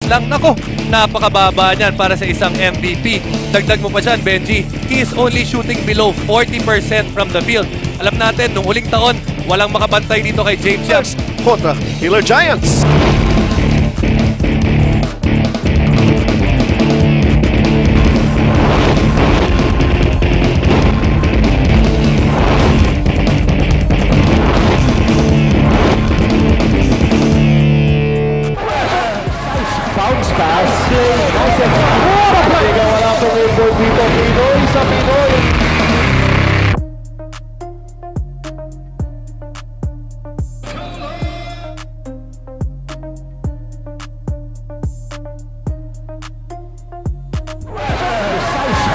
lang. Nako, napakababa niyan para sa isang MVP. Dagdag mo pa dyan, Benji, he is only shooting below 40% from the field. Alam natin, nung huling taon, walang makabantay dito kay James Young. Kontra Killer Giants. Bounce pass. Wala pong effort dito. Pinoy sa Pinoy.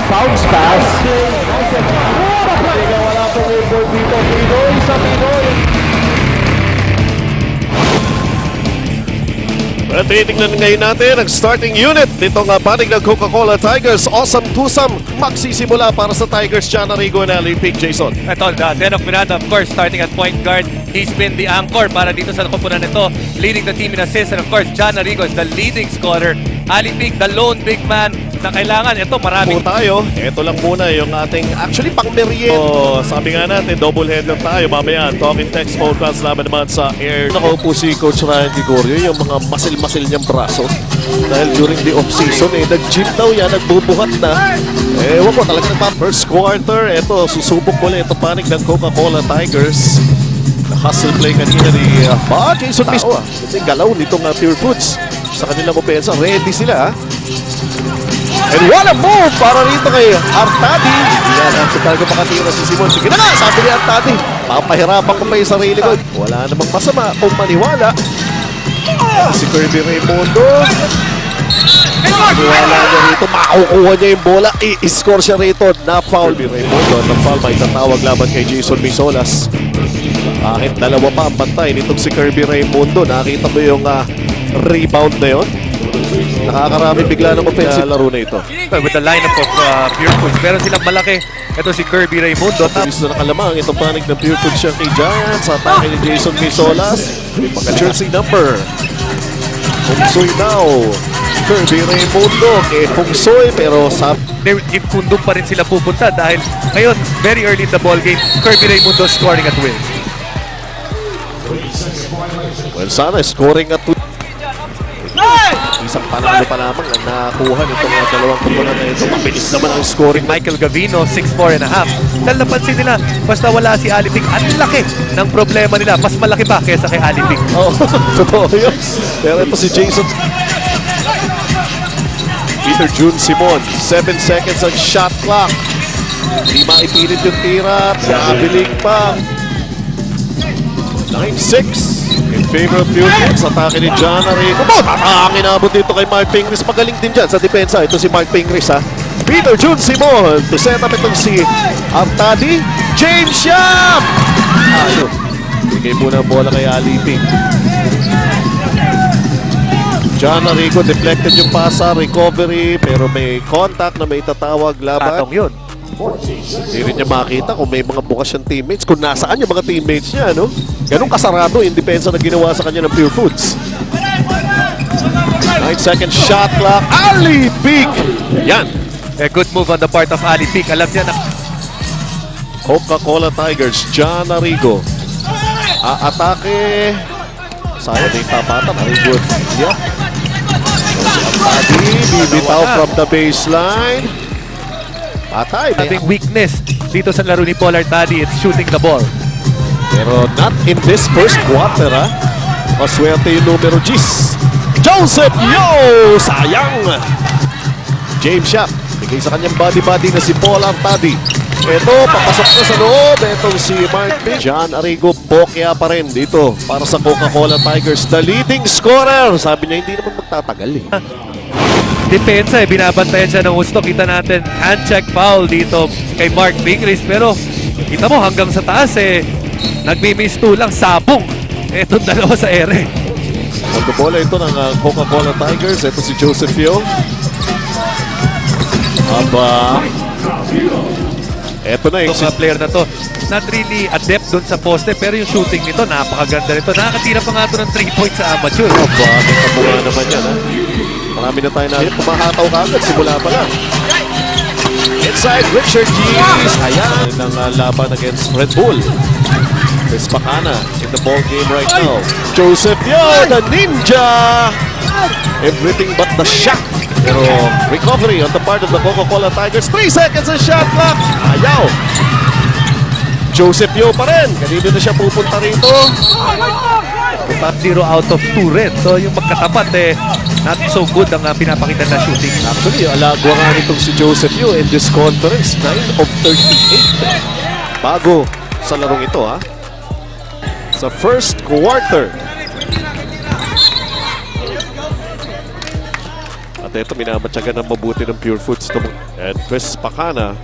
Bounce pass. Wala pong effort dito. Pinoy sa Pinoy. At titignan ngayon natin ang starting unit nito nga panig ng Coca-Cola Tigers. Awesome twosome magsisimula para sa Tigers. Gianna Rigo and Ali Pick, Jason. Ito, Denok Miranda, of course, starting at point guard. He's been the anchor para dito sa kupunan nito, leading the team in assists. And of course, Gianna Rigo is the leading scorer. Ali Pick, the lone big man na kailangan. Ito, maraming tayo. Ito lang muna yung ating actually pang merienda. Sabi nga natin, double header tayo. Mamaya, talking text phone calls laban naman sa air. Nakaupo si Coach Ryan Gregorio, yung mga masil niyang braso. Dahil during the off-season, nag-gym daw yan, nagbubuhat na. Ewan ko, talaga first quarter. Ito, susubok ko lang ito panig ng Coca-Cola Tigers. Na-hustle play kanina ni Jason Mismo. Ito yung galaw nitong Pure Foods. Sa kanilang opensa, ready sila. And what a move para rito kay Artadi. Yan, ang talaga makatira si Simon. Sige na nga, sabi ni Artadi. Papahirapan ko pa yung sarili ko. Wala namang masama kung maniwala. Si Kirby Raymondo. Maniwala niya rito. Makukuha niya yung bola. I-score siya rito. Na-foul. Kirby Raymondo. Na-foul. May tatawag laban kay Jason Misolas. Kahit dalawa pa ang bantay nitong si Kirby Raymondo. Nakita mo yung rebound na yun. Nakakarami bigla ng offensive laro na ito. With the lineup of Pure Foods, meron silang malaki. Ito si Kirby Raymondo. Tapos na nakalamang itong panig ng Pure Foods siya kay Giants. Sa atake ni Jason Misolas. Pagka-jersey number. Fungsoy now. Kirby Raymondo kay Fungsoy, pero if Kundum pa rin sila pupunta dahil ngayon, very early in the ball game, Kirby Raymondo scoring at will. Well, sana scoring at will. Isang panalo pa lamang ang nakuha nitong dalawang kumpunan na ito. Mabilis naman ang scoring. Michael Gavino, 6'4.5". Dahil napansin nila, basta wala si Ali Pick, ang laki ng problema nila. Mas malaki pa kesa kay Ali Pick. Oo, totoo yun. Pero ito si Jason. Peter June Simon, 7 seconds ang shot clock. Di maipilit yung tira. Nabiling pa. 9-6 in favor of Pure Foods. Atake ni Gianna Rigo. Tatangin abot dito kay Mark Pingris. Magaling din dyan sa depensa. Ito si Mark Pingris, ha. Peter June Simon. To set up itong si Artadi. James Yap! Bigay muna ang bola kay Ali Ping. Gianna Rigo, deflected yung pasa, recovery, pero may contact na may tatawag laban. Tatong yun. Hindi rin niya makita kung may mga bukas siyang teammates, kung nasaan yung mga teammates niya, no? Ganun kasarado yung depensa na ginawa sa kanya ng Pure Foods. 9-second shot clock. Ali Pick! Yan. A good move on the part of Ali Pick. Alam niya na Coca-Cola Tigers, Gianna Rigo. Atake. Sayang na yung tapatan. Very good. Yeah. Artadi, bibitaw from the baseline. Patay. Having weakness dito sa laro ni Paul Artadi, it's shooting the ball. Pero not in this first quarter, ha? Maswerte yung numero 10. Joseph Yo! Sayang! James Yap. Bigay sa kanyang body-body na si Paul Artadi. Ito, papasok na sa loob. Itong si Mark Pick. Gianna Rigo, bokya pa rin dito para sa Coca-Cola Tigers. The leading scorer. Sabi niya, hindi naman magtatagal, eh. Depensa, binabantayan siya ng gusto. Kita natin, hand check foul dito kay Mark Pingris. Pero, kita mo, hanggang sa taas, nagmi-miss lang, sabong. Itong dalawa sa ere. Magbobola ito ng Coca-Cola Tigers. Ito si Joseph Yo. Aba. Ito na yung player na to. Not really adept dun sa poste, pero yung shooting nito, napakaganda nito. Nakakatira pa nga ito ng 3 points sa amateur. Aba, may kabuha naman yan, ha? Marami na tayo na kumahataw kagad. Simula pa lang. Inside, Richard G's. Ayan ang laban against Red Bull. Chris Bacana in the ball game right now. Joseph Yo, the ninja! Everything but the shot. Pero recovery on the part of the Coca-Cola Tigers. 3 seconds and shot clock. Ayaw. Joseph Yo pa rin. Kanino na siya pupunta rito? 0 out of 2 rin. So yung magkatapat not so good ang pinapakita na shooting. Actually, alagwa nga nitong si Joseph Yo in this conference. 9 of 38. Bago sa larong ito ha. Sa first quarter. At ito, minamatyagan ng mabuti ng Pure Foods. And Chris Bacana,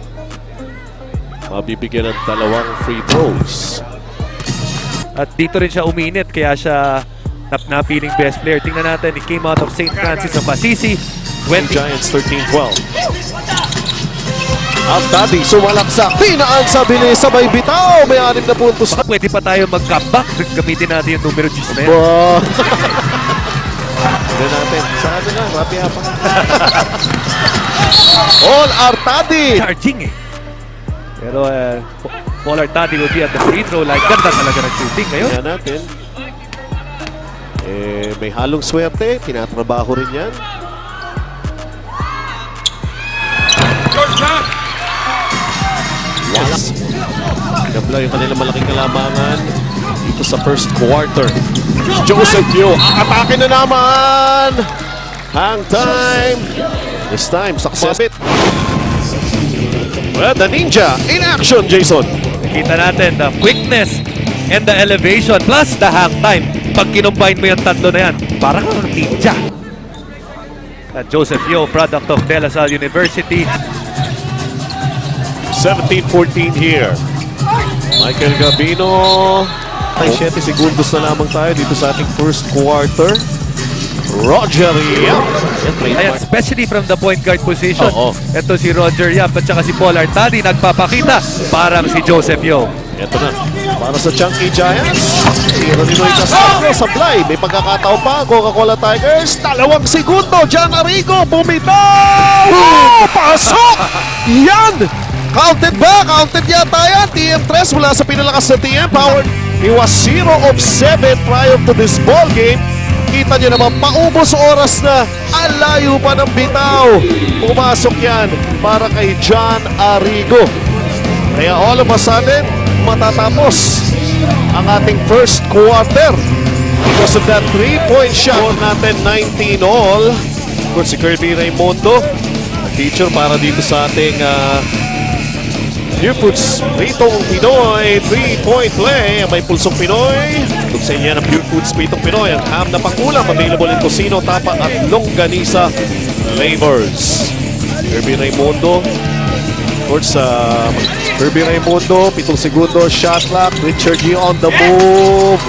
mabibigyan ng 2 free throws. At dito rin siya uminit, kaya siya napiling best player. Tingnan natin, he came out of St. Francis of Assisi. Giants 13-12. Ang Daddy sumalaksak. Pinaan sa bilis. Sabay bitaw. May 6 na puntos. Pwede pa tayo mag-comeback. Gamitin natin yung numero 10 na yan. Hindi natin. Sa atin na. Rapia pa. All Artadi. Charging Pero Paul Artadi will be at the free throw line. Ganda talaga ng shooting ngayon. Kaya natin. May halong swerte. Tinatrabaho rin yan. Yes. Nabla yung kanilang malaking kalamangan dito sa first quarter. Joseph Yo, atake na naman! Hang time! This time, success. Well, the ninja in action, Jason. Kita natin the quickness and the elevation plus the hang time. Pag kinumbine mo yung tatlo na yan, parang kang ninja. Joseph Yo, product of De La Salle University. 17-14 here. Michael Gabino. 7 segundos na lamang tayo dito sa ating first quarter. Roger Yap. Ayan, especially from the point guard position. Ito si Roger Yap at saka si Paul Artadi nagpapakita parang si Joseph Yo. Ito na. Para sa Chunky Giants. Si Roninoy Castro sablay. May pagkakataon pa. Coca-Cola Tigers. 2 segundo. Jan Arrigo. Bumitaw! Pasok! Yan! Counted ba? Counted yata yan. TM3 mula sa pinalakas na TM. Power. He was 0 of 7 prior to this ball game. Kita nyo naman, paubos oras na. Alayo pa ng bitaw. Pumasok yan para kay Jan Arrigo. Kaya all of a sudden, matatapos ang ating first quarter. Because of that 3-point shot natin, 19 all. Of course, si Kirby Raimundo, teacher para dito sa ating Pure Foods Pritong Pinoy 3-point play. May pulsong Pinoy. Ito sa inyo ng Pure Foods Pritong Pinoy. Ang ham na pangkulam available in Tocino, Tapa at Longganisa flavors. Kirby Raimundo. Of course, Kirby Raimundo, 7 segundo, shot clock. Richard G on the move.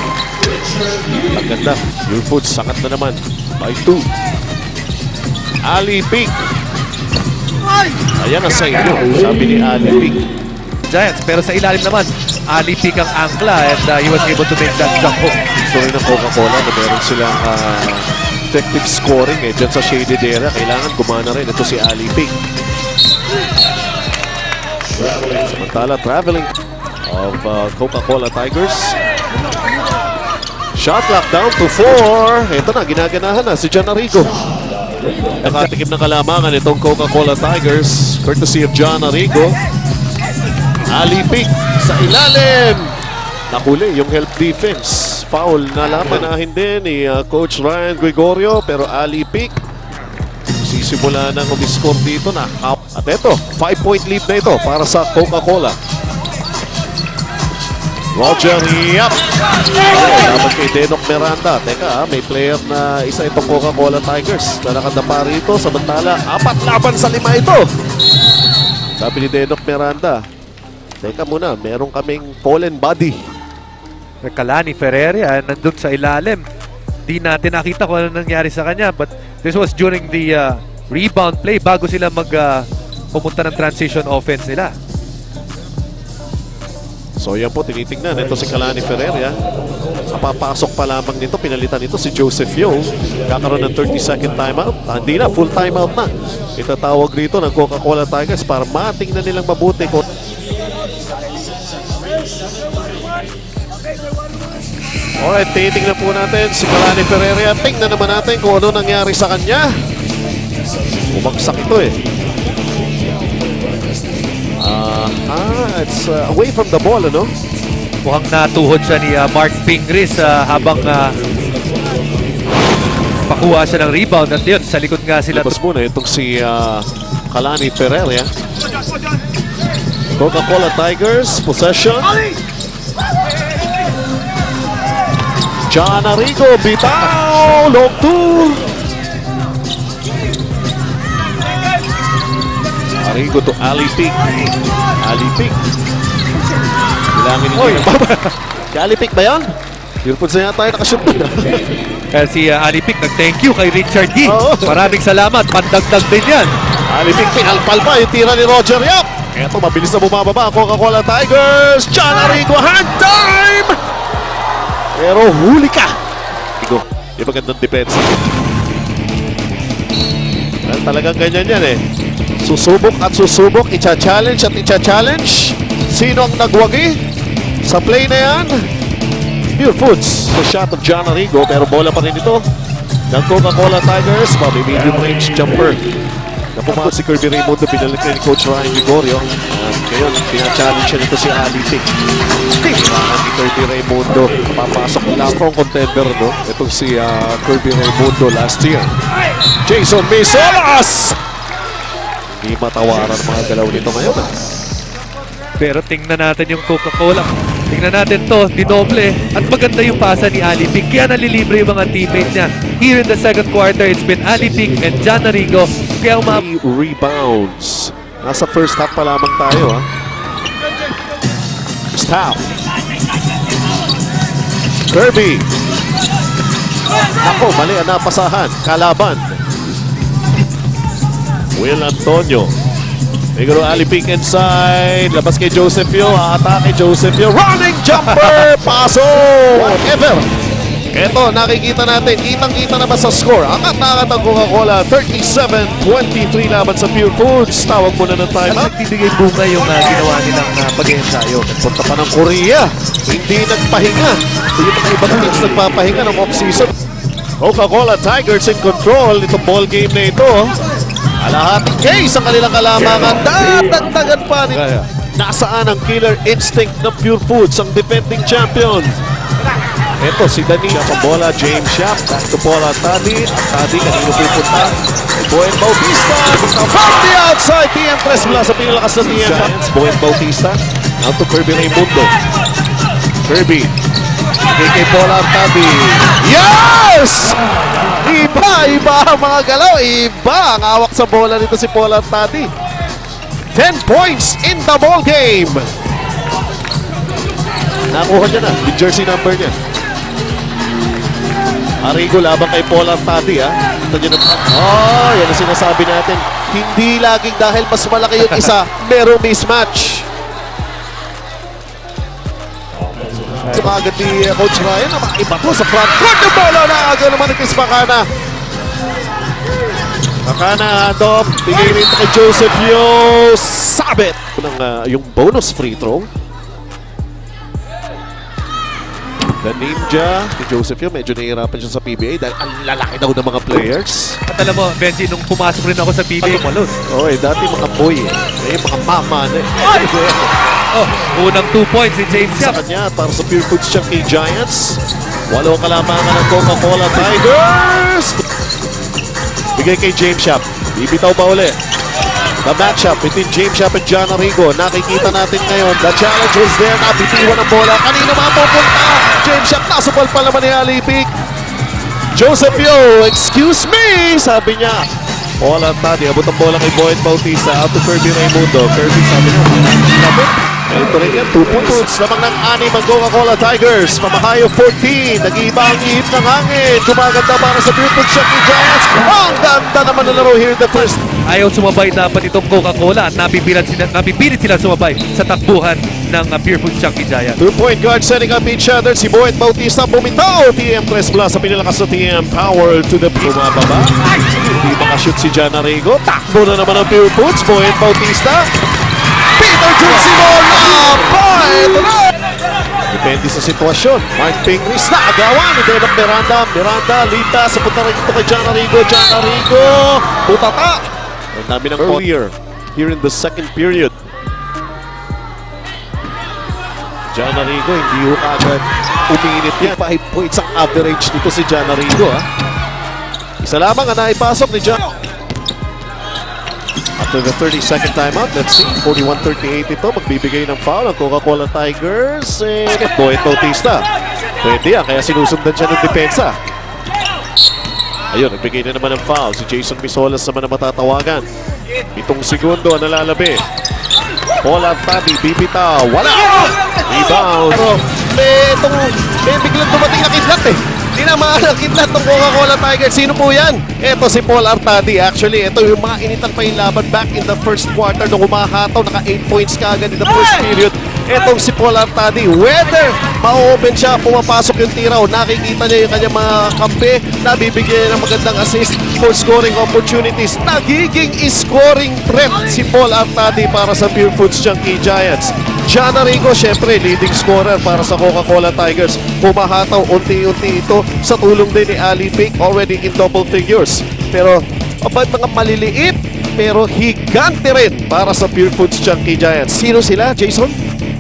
Ang ganda. Pure Foods, sakat na naman. By 2. Ali Pig. Ayan ang sa inyo, sabi ni Ali Pig. Giants, pero sa ilalim naman, Ali Pig ang angkla and he was able to make that jump hook. Story ng Coca-Cola na meron silang effective scoring dyan sa shaded area. Kailangan gumana rin. Ito si Ali Pig. Samantala, traveling of Coca-Cola Tigers. Shot clock down to 4. Ito na, ginaganahan na si Jan Arrigo. Nakatikim ng kalamangan itong Coca-Cola Tigers courtesy of Jan Arrigo. Ali Pig sa ilalim. Nakuli yung help defense. Foul na lamanahin din ni Coach Ryan Gregorio. Pero Ali Pig sisimula nang umiscore dito na. At ito, 5-point lead na ito para sa Coca-Cola. Roger Yap. Dapat kay Denok Miranda. Teka, may player na isa itong Coca-Cola Tigers na nakadapa rito. Samantala, 4 laban sa 5 ito. Sabi ni Denok Miranda, teka muna, meron kaming fallen body. Kalani Ferreira nandun sa ilalim. Di natin nakita kung ano nangyari sa kanya. But this was during the rebound play bago sila pumunta ng transition offense nila. So yan po, tinitingnan. Ito si Kalani Ferreira. Sa papasok pa lamang nito, pinalitan nito si Joseph Yo. Kakaroon ng 30-second timeout. Hindi na, full timeout na. Itatawag rito ng Coca-Cola Tigers para matingnan nilang mabuti kung alright, titingnan po natin si Kalani Ferreira. Tingnan naman natin kung ano nangyari sa kanya. Bumagsak ito eh. It's away from the ball, ano? Mukhang natuhod siya ni Mark Pingris habang pakuha siya ng rebound. At yun, sa likod nga sila. Labas muna itong si Kalani Ferreira. Coca-Cola Tigers, possession. John Arrigo, bitaw! Long tour! Arrigo to Ali Pick. Ali Pick. Bilangin ninyo. Si Ali Pick ba yan? Beautiful sa tayo nakashoot na. Kaya si Ali Pick nag-thank you kay Richard G. Oo. Maraming salamat. Pandagdag din yan. Ali Pick, pinalpal pa yung tira ni Roger Yap. Eto, mabilis na bumababa ang Coca-Cola Tigers. John Arrigo, hand time! Pero huli ka. Di ba gandang depensa? Well, talagang ganyan yan eh. Susubok at susubok, icha-challenge at icha-challenge. Sino ang nagwagi sa play na yan? Pure Foods. The shot of John Arrigo, pero bola pa rin ito ng Coca-Cola Tigers. Medium range jumper. Napumakot si Kirby Raymundo, pinalik ni Coach Ryan Gregorio. At ngayon, pina-challenge siya nito si Ali Pick. Kailangan ni Kirby Raymundo. Papasok nila akong contender, no? Itong si Kirby Raymundo last year. Jason Mesolas! Hindi matawaran ang mga galaw nito ngayon. Pero tingnan natin yung Coca-Cola. Tingnan natin to, dinoble. At maganda yung pasa ni Ali Pick. Kaya nalilibre yung mga teammates niya. Here in the second quarter, it's been Ali Pick and John Arrigo. Kaya rebounds. Nasa first half pa lamang tayo, ha? First half. Kirby. Ako, mali ang napasahan. Kalaban. Will Antonio. Figuro Ali Pick inside. Labas kay Joseph Yo. Atake Joseph Yo. Running jumper. Paso. Whatever. Ito, nakikita natin. Kitang-kita naman sa score. Angat na ang Coca-Cola. 37-23 laban sa Pure Foods. Tawag muna ng timeout. nagbibigay bunga yung ginawa nilang pag-ensayo. Nagpunta pa ng Korea. Hindi nagpahinga. Yung mga ibang teams nagpapahinga ng off-season. Coca-Cola Tigers in control. Itong ball game na ito. Alahating case ang kanilang kalamangan. Dagdagan pa rin. Nasaan ang killer instinct ng Pure Foods, ang defending champion? Ito si Dani. Siya bola, James Shap. Back to Paula Tadi. At Tadi kanino pupunta. Boyen Bautista. From the outside. TM3 mula sa pinalakas na TM Giants. Boyen Bautista. Now to Kirby Raymundo. Kirby. Kay Paula Tadi. Yes! Iba ang mga galaw. Iba ang awak sa bola nito si Paula Tadi. 10 points in the ball game. Nakuha niya na. Yung jersey number niya. Arrigo laban kay Paula Tadi, ha? Ito niyo na. Oh, yan ang sinasabi natin. Hindi laging dahil mas malaki yung isa, merong mismatch. So agad ni Coach Ryan na maiba to sa front court ng bola na agad naman ni Chris Makana. Makana, Dom, bigay rin kay Joseph Yo. Sabit! Yung bonus free throw. The Ninja, si Joseph Yo, medyo nahihirapan siya sa PBA dahil ang lalaki daw ng mga players. At alam mo, Benji, nung pumasok rin ako sa PBA, malos. Oy, dati mga boy eh. Ngayon mga mama na eh. Oh, unang 2 points si James Sa Yap. kanya, para sa Pure Foods Chunky Giants. 8 kalamangan ng Coca-Cola Tigers. Bigay kay James Shap. Ibitaw ba uli? The matchup between James Shap and John Arrigo. Nakikita natin ngayon. The challenge was there. Nabitiwan ang bola. Kanina mapupunta. James Shap nasupal pa naman ni Ali Pick. Joseph Yo, excuse me, sabi niya. Paula Tadi, abot ang bola kay Boyen Bautista. Out to Kirby Raymundo. Kirby sabi niya, Ito rin yan, 2 puntos lamang ng 6 ang Coca-Cola Tigers. Pamakayo 14, nag-iiba ang ihip ng hangin. Gumaganda para sa beautiful shot ni Giants. Ang ganda naman na laro here in the first. Ayaw sumabay dapat itong Coca-Cola at napipilit sila sumabay sa takbuhan ng Pure Foods Chunky Giants. 2-point guard setting up each other. Si Boyd Bautista bumitaw. TM Tres Plus sa pinalakas sa TM Power to the bumababa. Hindi makashoot si John Arrigo. Takbo na naman ang Pure Foods. Boyd Bautista. Peter Junsimon. Depende sa sitwasyon. Mark Pingris na agawan. Ito ng Miranda. Miranda, Lita. Sa punta rin ito kay John Arrigo. John Arrigo. Putata. Ang dami ng earlier here in the second period. John Arrigo, hindi ho agad uminit yan. 5 points ang average nito si John Arrigo. Isa lamang ang naipasok ni John. After the 32nd timeout, let's see. 41-38 ito. Magbibigay ng foul ang Coca-Cola Tigers. And Boyd Bautista. Pwede yan, kaya sinusundan siya ng depensa. Ayun, nagbigay na naman ng foul. Si Jason Misolas naman na matatawagan. 7 segundo ang nalalabi. Paul Artadi, bibitaw. Wala! Rebound. May biglang dumating na kidlat eh. Hindi na maalang kidlat ng Coca-Cola Tigers. Sino po yan? Ito si Paul Artadi. Actually, ito yung mga initan pa yung laban back in the first quarter nung umahataw. Naka 8 points ka agad in the first period. Etong si Paul Artadi. Whether ma-open siya, pumapasok yung tira o nakikita niya yung kanyang mga kampe, nabibigyan niya ng magandang assist for scoring opportunities. Nagiging scoring threat si Paul Artadi para sa Pure Foods Chunky Giants. John Arrigo, syempre, leading scorer para sa Coca-Cola Tigers. Pumahataw unti-unti ito sa tulong din ni Ali Fake, already in double figures. Pero, mga maliliit, pero higante rin para sa Pure Foods Chunky Giants. Sino sila, Jason?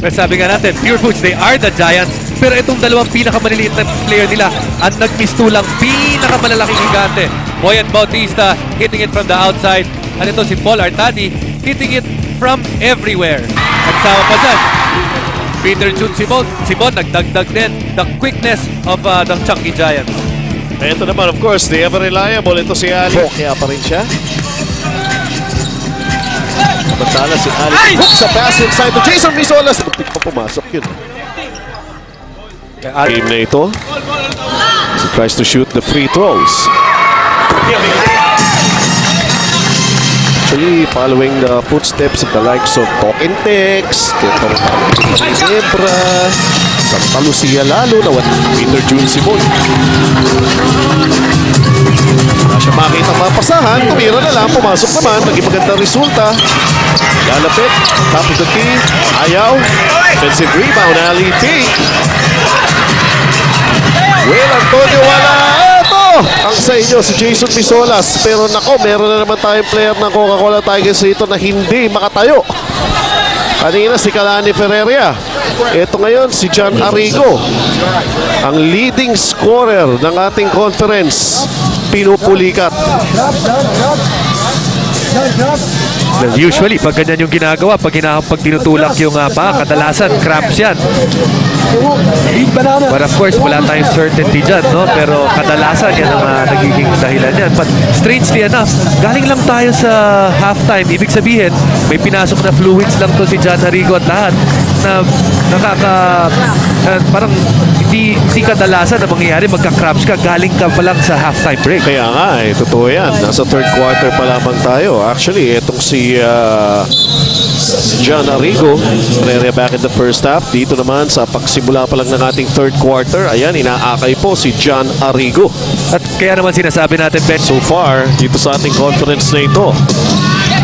Sabi nga natin, Pure Foods, they are the Giants. Pero itong dalawang pinakamaliliit na player nila at nagmistulang pinakamalalaking higante. Boyd Bautista hitting it from the outside. At ito si Paul Artadi hitting it from everywhere. Nagsama pa dyan. Peter Junsimon nagdagdag din the quickness of the Chunky Giants. Ito naman, of course, the ever-reliable. Ito si Ali. Kaya pa rin siya. Samantala si Ali. Hook sa pass inside to Jason Misolas. Muntik pa pumasok yun. Game na ito. He tries to shoot the free throws. Actually, following the footsteps of the likes of Token Tex, Ginebra, Santa Lucia lalo na Peter Junsimon. Wala siya makita mapasahan, tumira na lang, pumasok naman, naging magandang resulta. Lalapit, top of the key, ayaw, defensive rebound, Ali T. Will Antonio wala. Ito ang sa inyo si Jason Misolas. Pero nako, meron na naman tayong player ng Coca-Cola Tigers rito na hindi makatayo. Kanina si Kalani Ferreira. Ito ngayon si John Arrigo. Ang leading scorer ng ating conference. Pinupulikat. Usually, pag ganyan yung ginagawa, pag tinutulak yung paa, kadalasan cramps yan. But of course, wala tayong certainty dyan, no? Pero kadalasan yan ang nagiging dahilan yan. But strangely enough, galing lang tayo sa halftime. Ibig sabihin, may pinasok na fluids lang to si John Arrigo at lahat na parang hindi kadalasan na mangyayari, magka-cramps ka, galing ka pa lang sa halftime break. Kaya nga, totoo yan. Nasa third quarter pa lamang tayo. Actually, itong si John Arrigo, back in the first half. Dito naman sa pagsimula pa lang ng ating third quarter, ayan, inaakay po si John Arrigo. At kaya naman sinasabi natin, Ben, so far, dito sa ating conference na ito,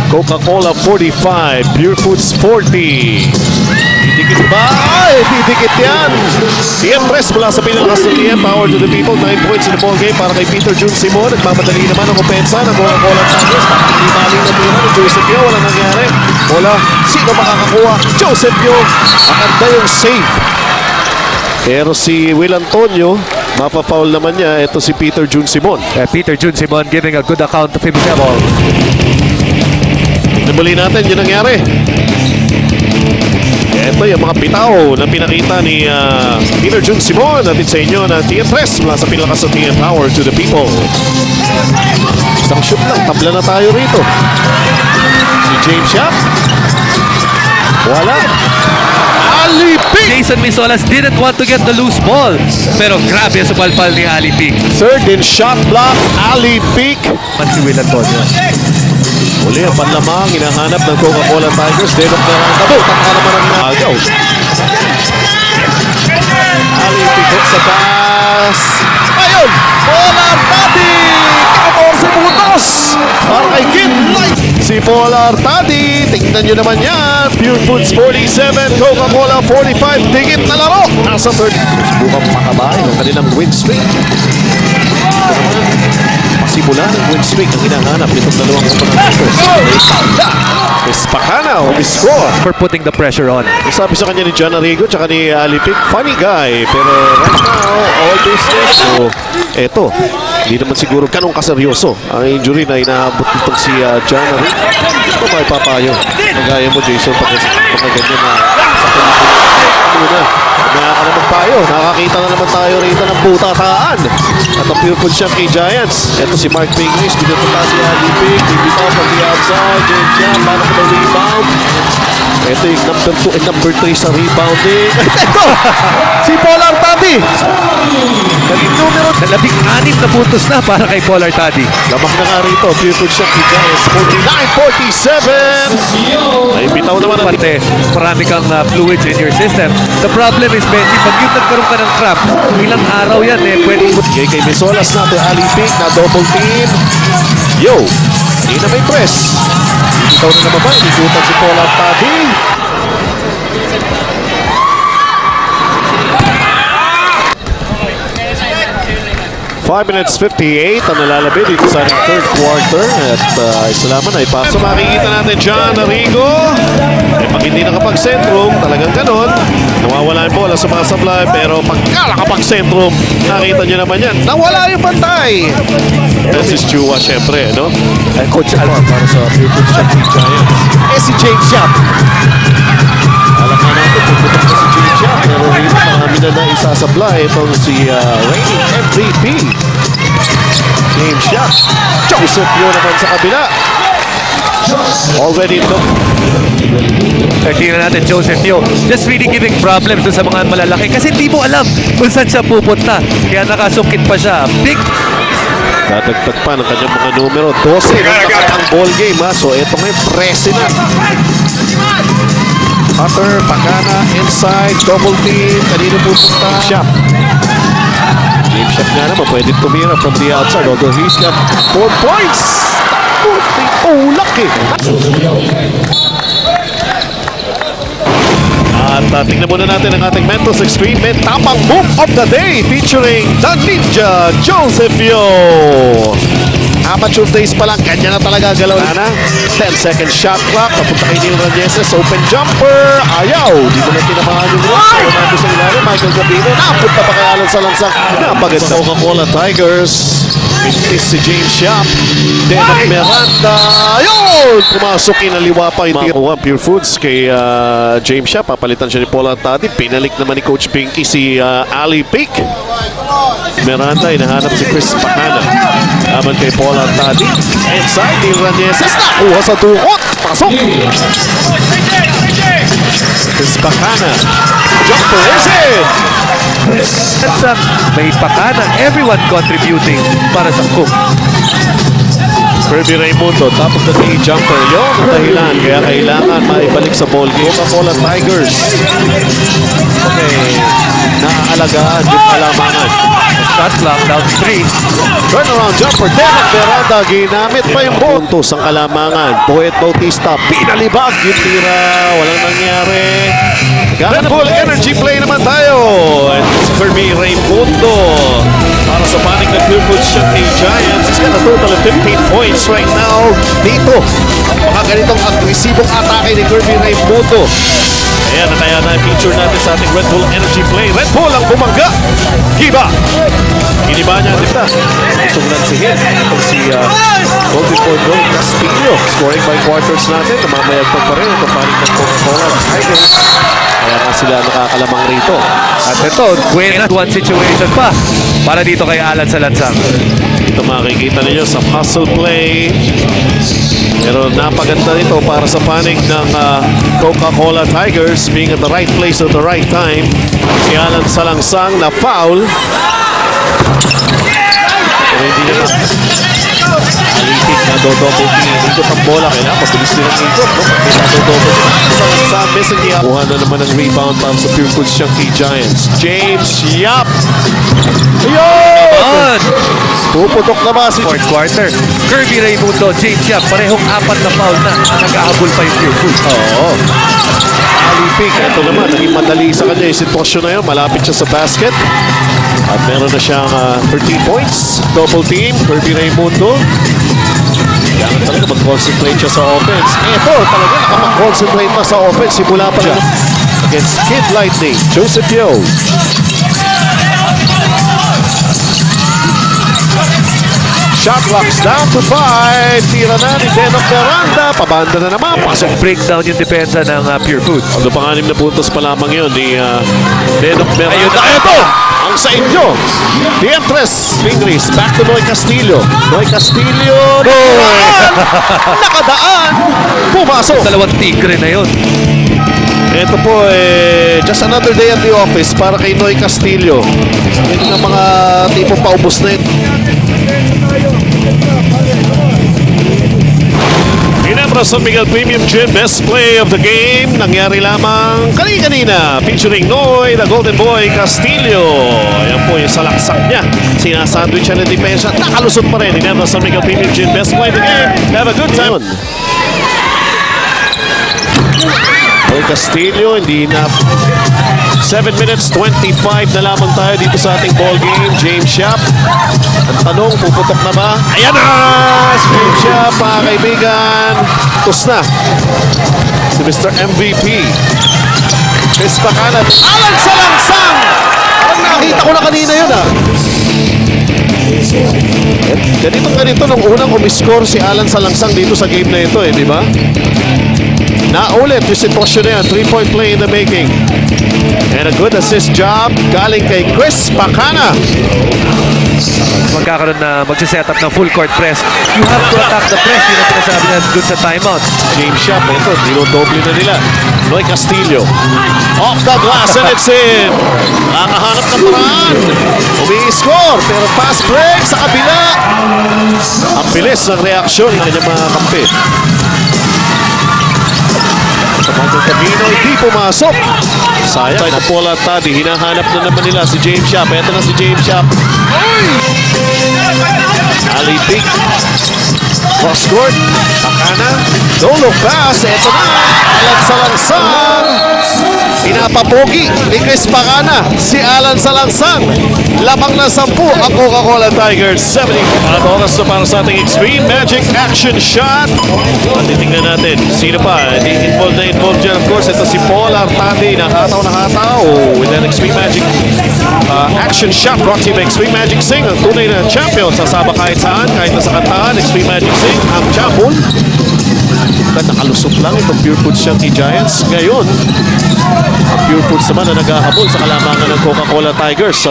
Coca-Cola 45, Pure Foods 40. Didikit ba? Ay, didikit yan! TM Press mula sa pinalakas ng TM Power to the people. 9 points in the ball game para kay Peter Junsimon. Nagmamadali naman ang opensa ng Coca-Cola Tigers. Pagkakalimaling na tira ni Joseph Yo. Walang nangyari. Wala. Sino makakakuha? Joseph Yo. Maganda yung save. Pero si Will Antonio, mapafoul naman niya. Ito si Peter Junsimon. Peter Junsimon giving a good account of himself. Muli natin yung nangyari. Ito yung mga bitaw na pinakita ni Peter Junsimon. Natin sa inyo na TM Press mula sa pinalakas ng TM Power to the people. Isang shoot lang, tabla na tayo rito. Si James Yap. Wala. Ali Pick! Jason Misolas didn't want to get the loose ball. Pero grabe ang supalpal ni Ali Pick. Third in shot block, Ali Pick. Si Will Antonio. Uli ang panlamang, hinahanap ng Coca-Cola Tigers. Denok na lang tabo. Taka naman ang nagaw. Ali Pick hook sa taas. Ayun! Polar Taddy! 14 puntos! Para kay Kid Light! Si Polar Taddy, tingnan nyo naman yan. Pure Foods 47, Coca-Cola 45. Tigit na laro! Nasa third. Subukang pakabahin ang kanilang win streak. Pasimula ng win streak ang hinahanap nitong dalawang oponentes. Espakana o score. For putting the pressure on. Sabi sa kanya ni John Arrigo tsaka ni Ali Pick, funny guy. Pero right now, all business. So, eto, hindi naman siguro ganun kaseryoso ang injury na inaabot nitong si John Arrigo. Ito ba ipapayo? Magaya mo, Jason, pag mga ganyan na muna. Kaya ka naman tayo. Nakakita na naman tayo rito ng butataan. At ang pure food siya kay Giants. Ito si Mark Pingris. Binutunta si Ali Pick. Bibitaw from the outside. James Yan. Paano ko ng rebound? Ito yung number 2 and number 3 sa rebounding. Ito! Si Polar Taddy! Naging numero. Nalabing-anim na puntos na para kay Polar Taddy. Lamak na nga rito. Pure food siya kay Giants. 49-47. Ay, bitaw naman ang Parte, marami kang fluids in your system. The problem is, Benji, pag yung nagkaroon ka ng cramp, ilang araw yan pwede mo. Kay Misolas natin, Ali Pick na double team. Yo! Hindi na may press. Ikaw na naman ba? Ikutan si Polar Taddy. 5 minutes 58 ang nalalabi dito sa third quarter at isa naman ay paso. So makikita natin John Arrigo pag hindi nakapag-sentrum talagang ganon, nawawala yung bola sa mga sablay, pero pagka nakapag-sentrum nakita nyo naman yan, nawala yung pantay. This is Chua syempre, no? Ay Coach Alpha para sa Pure Foods Giants. Si James Yap, alam na natin puputok na si James Yap, pero hindi marami na isasablay itong si reigning MVP James Yap. Joseph Yo naman sa kabila. Already no. Tingnan natin Joseph Yo. Just really giving problems sa mga malalaki kasi hindi mo alam kung saan siya pupunta. Kaya nakasungkit pa siya. Big Dadagdag pa ng kanyang mga numero. 12 ang ball game ha. So ito ngayon, presi na. Cutter, Pagana, inside, double team. Kanino pupunta? Shop. James Shop nga naman, pwede tumira from the outside. Although he's got 4 points. Ulak eh. At tingnan muna natin ang ating Mentos Extreme Men Tapang Move of the Day featuring the Ninja Joseph Yo. Amateur days pa lang, kanya na talaga galaw na. 10-second shot clock, papunta kay Neil Ranieses, open jumper, ayaw. Di mo na tinamahan yung rin. Ronaldo sa ilalim, Michael Gabino, napunta pa kay Alan sa lansang. Napaganda Coca-Cola Tigers. Pintis si James Shop. Denok Miranda, ayun! Pumasok, inaliwa pa yung makuha Pure Foods kay James Shop. Papalitan siya ni Polar Taddy. Pinalik naman ni Coach Pinky si Ali Pick. Miranda, inahanap si Chris Pacana. Naman kay Polar Taddy. Inside, Neil Ranieses. Nakuha sa tukot. Pasok. Chris Pacana. Jumper is in. May Pacana. Everyone contributing para sa Cook. Kirby Raimundo, top of the tee jumper. Yun ang dahilan. Kaya kailangan maibalik sa ball game. Coca-Cola Tigers. Okay. Naaalagaan yung kalamangan. Shot clock down 3. Turnaround jumper. Denok Miranda. Ginamit pa yung puntos ang kalamangan. Poet Bautista. Pinalibag yung tira. Walang nangyari. Red Bull Energy Play naman tayo. And Kirby Raimundo. Para sa panig ng Pure Foods Giants. He's got a total of 15 points right now. Dito. Mga ganitong agresibong atake ni Kirby Raimundo. Ayan, kaya na-feature natin sa ating Red Bull Energy Play. Red Bull ang bumangga. Giba. Giniba niya dito. Isunglan si Hit. Itong si Golden Boy Gold Castillo. Scoring by quarters natin. Namamayagpag pa rin. Itong panig ng Coca-Cola Tigers. Kaya nga sila nakakalamang rito. At ito, win at one situation pa para dito kay Alan sa lansang. Ito makikita ninyo sa hustle play. Pero napaganda nito para sa panig ng Coca-Cola Tigers, being at the right place at the right time. Si Alan Salangsang na foul. Pero hindi naman. Alitik na double team. Ikot ang bola. Kailangan mabilis din ang ikot. Pag double team. Salangsang missing the kuha na naman ang rebound para sa Pure Foods Chunky Giants. James Yap. Ayun! Puputok na ba si Fourth quarter. Kirby Raimundo, James Yap, parehong 4 na foul na. Nag-ahabol pa yung Pure Foods. Oo. Alipik. Ito naman, naging madali sa kanya yung sitwasyon na yun. Malapit siya sa basket. At meron na siyang 13 points. Double team. Kirby Raimundo. Kailangan talaga mag-concentrate siya sa offense. Ito talaga nakapag-concentrate na sa offense. Simula pa lang against Kid Lightning. Joseph Yo. Shot clock's down to 5. Tira na ni Denok Miranda. Pabanda na naman. Pasok. Breakdown yung depensa ng Pure Foods. Ano pang 6 na puntos pa lamang yun ni Denok Miranda. Ayun na. Ito! Ang sa inyo. Dientres Fingris. Back to Noy Castillo. Noy Castillo. Nakadaan! Nakadaan! Pumasok. Dalawang tigre na yun. Ito po just another day at the office para kay Noy Castillo. Yan ang mga tipong paubos na yun. Ginebra San Miguel Premium Gym Best Play of the Game. Nangyari lamang kanina featuring Noy, the Golden Boy Castillo. Ayan po yung salaksak niya. Sinasandwich siya ng depensa. Nakalusot pa rin. Ginebra San Miguel Premium Gym Best Play of the Game. Have a good time. Noy Castillo, hindi na 7 minutes, 25 na lamang tayo dito sa ating ball game. James Yap. Ang tanong, puputok na ba? Ayan na! Si James Yap, mga kaibigan. Tos na. Si Mr. MVP. Chris Bacanat. Alan Salangsang! Parang nakakita ko na kanina yun Ganito nung unang umiscore si Alan Salangsang dito sa game na ito di ba? Naulit yung sitwasyon na yan. 3-point play in the making. And a good assist job galing kay Chris Bacana. Magkakaroon na magsiset up ng full court press. You have to attack the press. Yun ang pinasabi na good sa timeout. James Yap, ito, dinodoble na nila. Noy Castillo. Off the glass and it's in. Nakahanap ng paraan. Umi-score, pero fast break sa kabila. Ang bilis ng reaksyon ng kanyang mga kampi. Samantha Camino, hindi pumasok. Sayang, na Paula Tadi. Hinahanap na naman nila si James Yap. Ito na si James Yap. Ali Big. Cross court. Bacana. Don't look pass. Ito na. Alan Salangsang. Pinapapogi ni Chris Bacana. Si Alan Salangsang. Lamang na 10 ang Coca-Cola Tigers. 70. At oras na para sa ating Extreme Magic Action Shot. At titingnan natin. Sino pa? Hindi involved dyan. Of course, ito si Paul Artadi. Nakataw. With an Extreme Magic Action Shot brought to you by Extreme Magic Sing. Ang tunay na champion. Sasama kahit saan. Kahit nasa kantahan. Extreme Magic Sing. Ang champion. Nakalusot lang itong Pure Foods Chunky Giants. Ngayon, ang Pure Foods naman na naghahabol sa kalamangan ng Coca-Cola Tigers.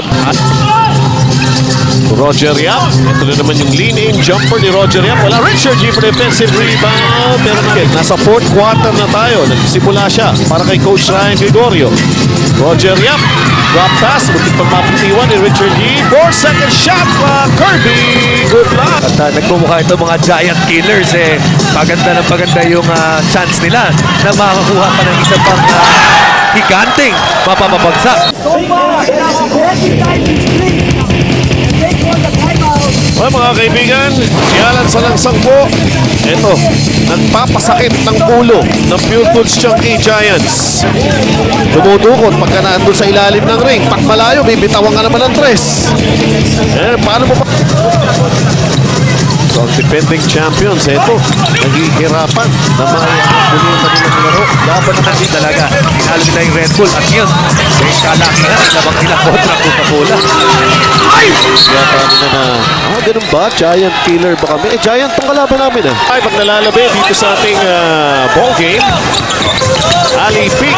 Roger Yap. Ito na naman yung lean-in jumper ni Roger Yap. Wala Richard G for defensive rebound. Pero nasa 4th quarter na tayo. Nagsimula siya para kay Coach Ryan Gregorio. Roger Yap. Drop pass. Buti pang mapitiwan ni Richard G. 4-second shot. Kirby. Good luck. At nagmumukha ito mga giant killers paganda yung chance nila na makakuha pa ng isa pang higanting mapapabagsak. Well, mga kaibigan, si Alan Salangsang po, ito, nagpapasakit ng ulo ng Pure Foods Chunky Giants. Dumudukot pagka nandun sa ilalim ng ring. Pag malayo, bibitawan ka naman ng 3. Paano mo pa? So, ang defending champions, ito, naghihirapan na muli yung kanilang laro. Laban naman din talaga. Pinalo nila yung Red Bull. At yun, may kalakihan. Labang nila kontra Coca-Cola. Ay! Yata na ganun ba? Giant killer ba kami? Giant tong kalaban namin Ay, pag nalalabi dito sa ating ball game. Ali Pig.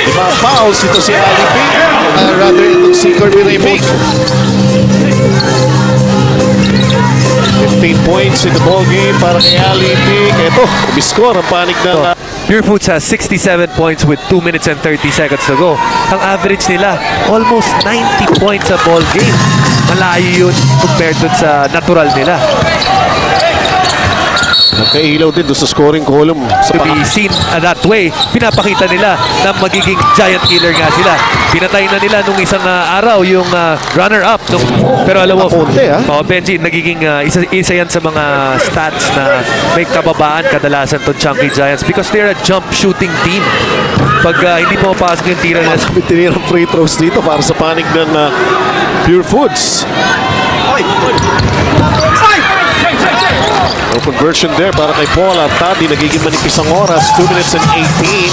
Diba fouls ito si Ali Pig? Rather itong si Kirby Raimundo. 15 points in the ball game para kay Ali Pic. Ito, umiscore ang panig na. Pure Foods has 67 points with 2 minutes and 30 seconds to go. Ang average nila, almost 90 points a ball game. Malayo yun compared dun sa natural nila. Nagkailaw din doon sa scoring column. To be seen that way, pinapakita nila na magiging giant killer nga sila. Pinatay na nila nung isang araw yung runner-up. Pero alam mo, Benji, nagiging isa yan sa mga stats na may kababaan kadalasan to Chunky Giants because they're a jump shooting team. Pag hindi po mapasok yung tira na tinirang free throws dito para sa panig ng Pure Foods. No conversion there para kay Paul Artadi. Nagiging manipis ang oras. 2 minutes and 18.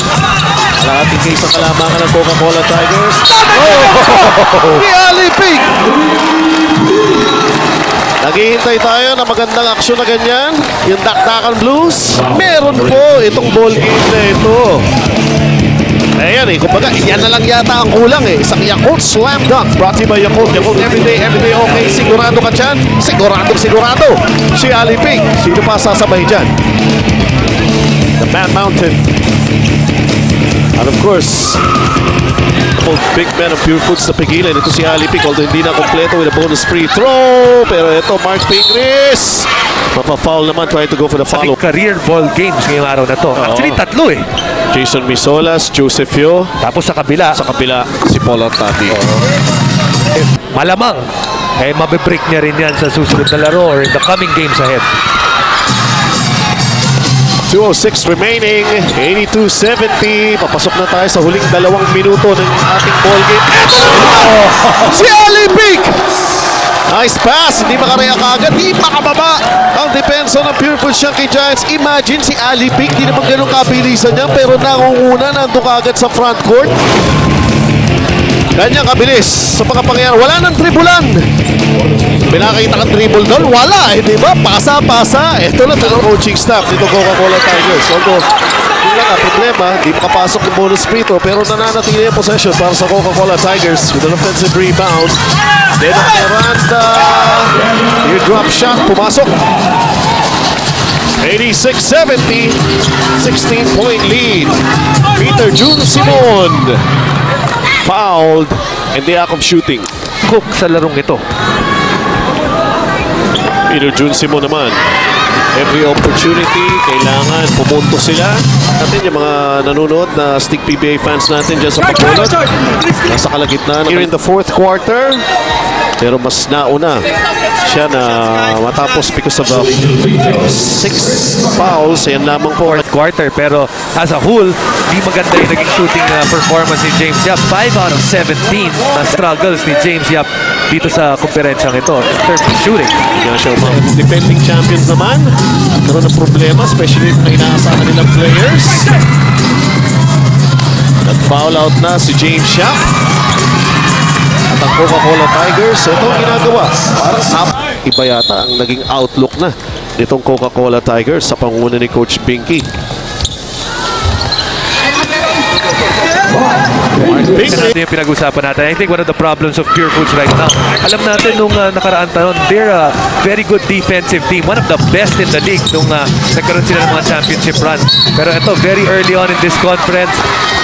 Lahating kayo sa kalamangan ng Coca-Cola Tigers. Ni Ali Pic! Naghihintay tayo na magandang aksyon na ganyan. Yung Dakdakan Blues. Meron po itong ball game na ito. Ayan kumbaga, yan na lang yata ang kulang Isang Yakult Slam Dunk brought to you by Yakult. Yakult everyday okay. Sigurado ka dyan? Sigurado. Si Ali Pic. Sino pa sasabay dyan? The Bad Mountain. And of course, big man of Pure Foods na pigilan. Ito si Ali Pic, although hindi na kompleto with a bonus free throw. Pero ito, Mark Pingris. Mapa-foul naman, trying to go for the follow. Career ball games ngayong araw na to. Actually, tatlo Jason Misolas, Joseph Yo. Tapos sa kabila, si Paul Artadi. Malamang, mabibreak niya rin yan sa susunod na laro or in the coming games ahead. 2:06 remaining, 82-70. Papasok na tayo sa huling 2 minuto ng ating ball game. Si Ali Pic! Nice pass, hindi makareact agad, hindi makababa ang depensa ng Pure Foods Chunky Giants. Imagine si Ali Pic, di naman ganun kabilisan niya, pero nangunguna, nandun kagad sa front court. Ganyan kabilis sa pagkapangyayari. Wala nang tribulan. Pinakita kang dribble doon, wala di ba? Pasa. Ito na ang coaching staff dito Coca-Cola Tigers. Although, yun lang ang problema, di makapasok yung bonus free throw, pero nananatili yung possession para sa Coca-Cola Tigers with an offensive rebound. Then Miranda, yung drop shot, pumasok. 86-70, 16-point lead. Peter June Simon fouled in the act of shooting. Cook sa larong ito. Peter June Simon naman. Every opportunity, kailangan pumunto sila. Natin yung mga nanonood na Stick PBA fans natin dyan sa pagpulot. Nasa kalagitnaan. Here in the 4th quarter. Pero mas nauna siya na matapos because of 6 fouls. Yan lamang po. 4th quarter. Pero as a whole, di maganda yung naging shooting performance ni James Yap. 5 out of 17 na struggles ni James Yap dito sa komperensyang ito in terms of shooting. Hindi na siya defending champions naman. Pero na problema, especially kung inaasahan nilang players. Nag-foul out na si James Yap. At ang Coca-Cola Tigers, ito ang ginagawa. Parang iba yata ang naging outlook na nitong Coca-Cola Tigers sa panguna ni Coach Binky. Ito yung pinag-usapan natin. I think one of the problems of Pure Foods right now, alam natin nung nakaraan taon, they're a very good defensive team. One of the best in the league nung nagkaroon sila ng mga championship run. Pero ito, very early on in this conference,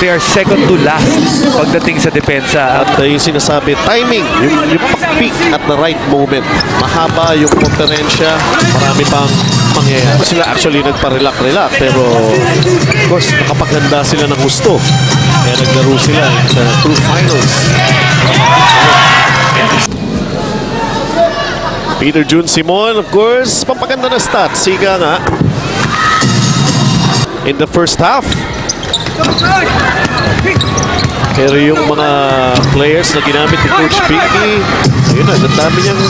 they are second to last pagdating sa depensa. At yung sinasabi, timing, yung pag-peak at the right moment. Mahaba yung konferensya, marami pang mangyayari. Sila actually nagpa-relax, pero of course, nakapaganda sila ng gusto. Kaya naglaro sila sa true finals. Peter June Simon, of course, pampaganda na stats. Siga nga. In the first half. Pero yung mga players na ginamit ni Coach Binky, ayun na, nandami niyang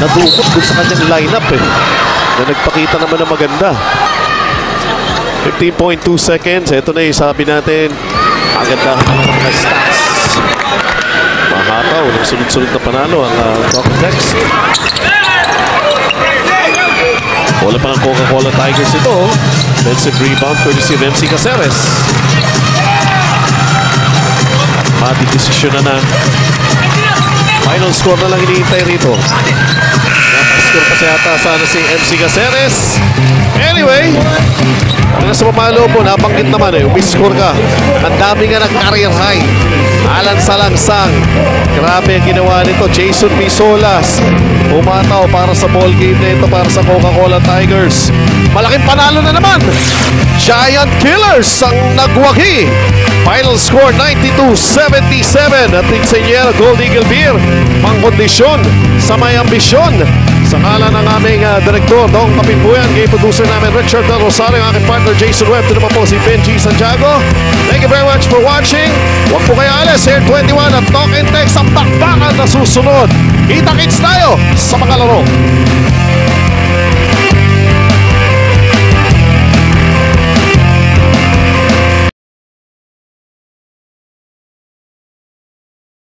nadukot dun sa kanyang lineup na nagpakita naman na maganda. 15.2 seconds. Ito na yung sabi natin. Maganda ang mga stats. Mahataw ng sunod-sunod na panalo ang Coca-Cola. Wala pa ng Coca-Cola Tigers ito. Defensive rebound courtesy of MC Caceres. Madidesisyon na Final score na lang hinihintay rito. Napascore pa siya yata sana si MC Caceres. Anyway, hanggang sa pamalo po, nabanggit naman umiscore ka. Ang dami nga ng career high. Alan Salangsang. Grabe ang ginawa nito. Jason Misolas. Umataw para sa ball game na ito para sa Coca-Cola Tigers. Malaking panalo na naman. Giant Killers ang nagwagi. Final score 92-77 at Inseñera Gold Eagle Beer. Pangkondisyon sa may ambisyon. Sa ngalan ng aming direktor, Dong Kapimbuyan, game producer namin Richard Del Rosario, ang aking partner Jason Webb, ito naman po si Benji Santiago. Thank you very much for watching. Huwag po kayo alis, Air 21 at Talk and Text ang bakbakan na susunod. Kita-kits tayo sa mga laro.